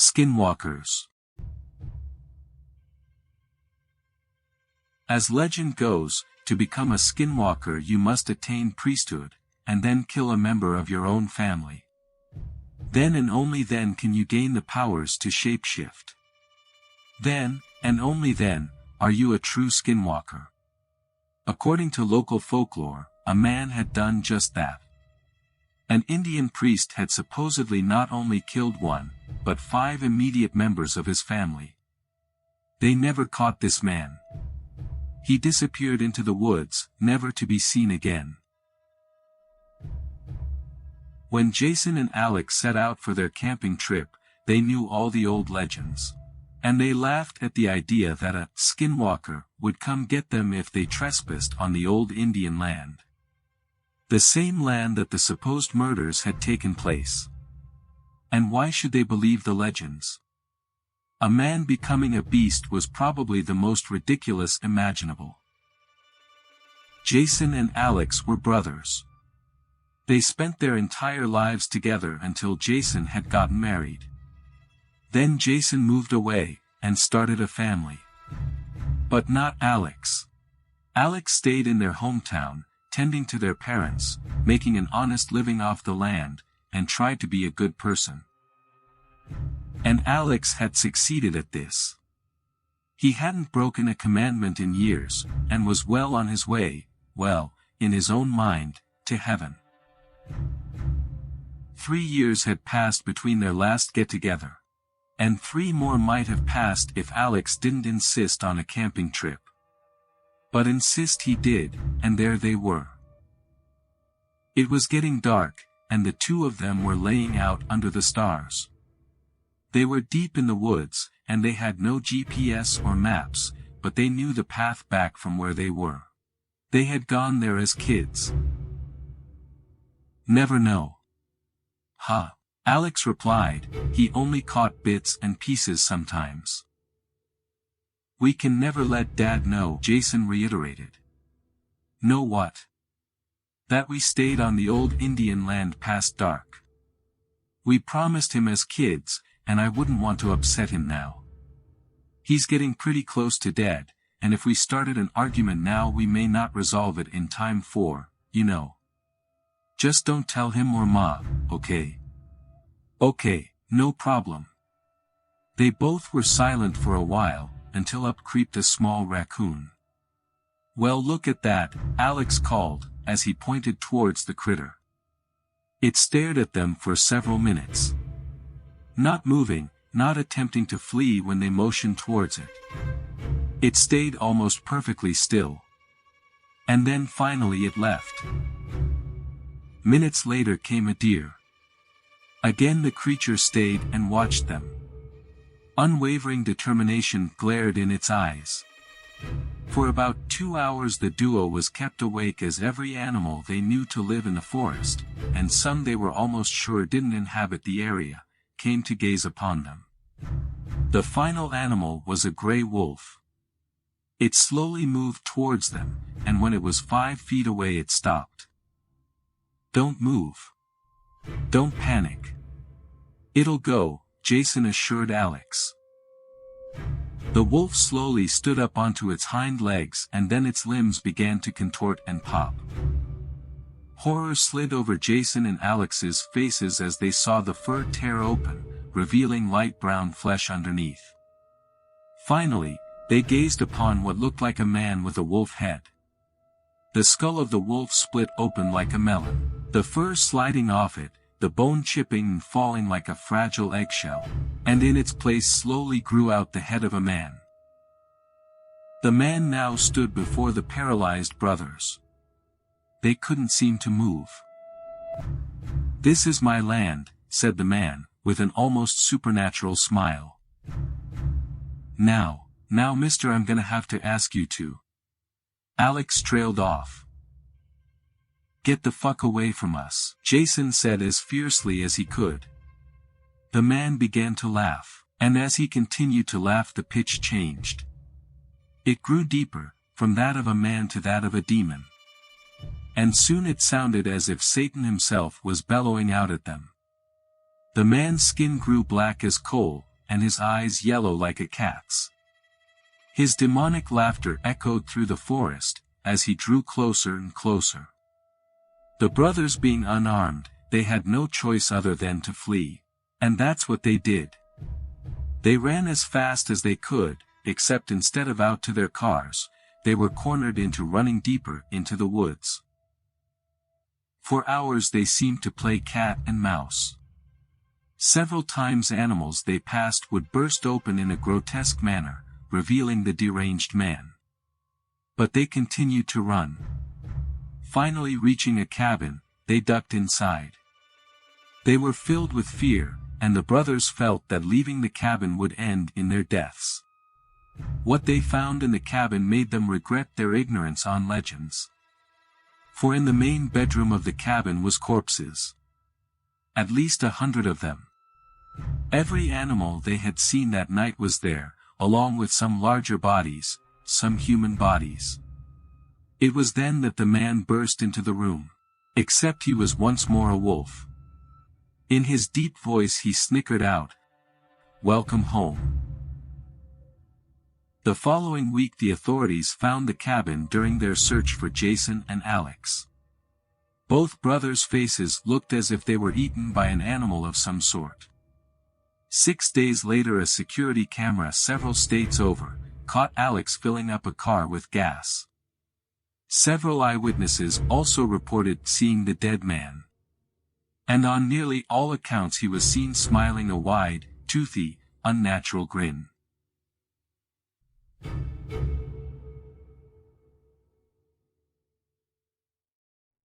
Skinwalkers. As legend goes, to become a skinwalker you must attain priesthood, and then kill a member of your own family. Then and only then can you gain the powers to shapeshift. Then, and only then, are you a true skinwalker. According to local folklore, a man had done just that. An Indian priest had supposedly not only killed one, but 5 immediate members of his family. They never caught this man. He disappeared into the woods, never to be seen again. When Jason and Alex set out for their camping trip, they knew all the old legends. And they laughed at the idea that a skinwalker would come get them if they trespassed on the old Indian land. The same land that the supposed murders had taken place. And why should they believe the legends? A man becoming a beast was probably the most ridiculous imaginable. Jason and Alex were brothers. They spent their entire lives together until Jason had gotten married. Then Jason moved away, and started a family. But not Alex. Alex stayed in their hometown, tending to their parents, making an honest living off the land, and tried to be a good person. And Alex had succeeded at this. He hadn't broken a commandment in years, and was well on his way, well, in his own mind, to heaven. 3 years had passed between their last get-together. And 3 more might have passed if Alex didn't insist on a camping trip. But insist he did, and there they were. It was getting dark, and the 2 of them were laying out under the stars. They were deep in the woods, and they had no GPS or maps, but they knew the path back from where they were. They had gone there as kids. Never know. Ha. Alex replied, he only caught bits and pieces sometimes. We can never let Dad know, Jason reiterated. Know what? That we stayed on the old Indian land past dark. We promised him as kids, and I wouldn't want to upset him now. He's getting pretty close to dead, and if we started an argument now we may not resolve it in time for, you know. Just don't tell him or Ma, okay? Okay, no problem. They both were silent for a while, until up creeped a small raccoon. Well, look at that, Alex called, as he pointed towards the critter. It stared at them for several minutes. Not moving, not attempting to flee when they motioned towards it. It stayed almost perfectly still. And then finally it left. Minutes later came a deer. Again the creature stayed and watched them. Unwavering determination glared in its eyes. For about 2 hours the duo was kept awake as every animal they knew to live in the forest, and some they were almost sure didn't inhabit the area, came to gaze upon them. The final animal was a gray wolf. It slowly moved towards them, and when it was 5 feet away it stopped. Don't move. Don't panic. It'll go, Jason assured Alex. The wolf slowly stood up onto its hind legs and then its limbs began to contort and pop. Horror slid over Jason and Alex's faces as they saw the fur tear open, revealing light brown flesh underneath. Finally, they gazed upon what looked like a man with a wolf head. The skull of the wolf split open like a melon. The fur sliding off it, the bone chipping and falling like a fragile eggshell, and in its place slowly grew out the head of a man. The man now stood before the paralyzed brothers. They couldn't seem to move. This is my land, said the man, with an almost supernatural smile. Now, mister, I'm gonna have to ask you to. Alex trailed off. Get the fuck away from us, Jason said as fiercely as he could. The man began to laugh, and as he continued to laugh the pitch changed. It grew deeper, from that of a man to that of a demon. And soon it sounded as if Satan himself was bellowing out at them. The man's skin grew black as coal, and his eyes yellow like a cat's. His demonic laughter echoed through the forest, as he drew closer and closer. The brothers being unarmed, they had no choice other than to flee. And that's what they did. They ran as fast as they could, except instead of out to their cars, they were cornered into running deeper into the woods. For hours they seemed to play cat and mouse. Several times animals they passed would burst open in a grotesque manner, revealing the deranged man. But they continued to run. Finally reaching a cabin, they ducked inside. They were filled with fear, and the brothers felt that leaving the cabin would end in their deaths. What they found in the cabin made them regret their ignorance on legends. For in the main bedroom of the cabin was corpses. At least 100 of them. Every animal they had seen that night was there, along with some larger bodies, some human bodies. It was then that the man burst into the room. Except he was once more a wolf. In his deep voice he snickered out, "Welcome home." The following week the authorities found the cabin during their search for Jason and Alex. Both brothers' faces looked as if they were eaten by an animal of some sort. 6 days later a security camera several states over, caught Alex filling up a car with gas. Several eyewitnesses also reported seeing the dead man. And on nearly all accounts he was seen smiling a wide, toothy, unnatural grin.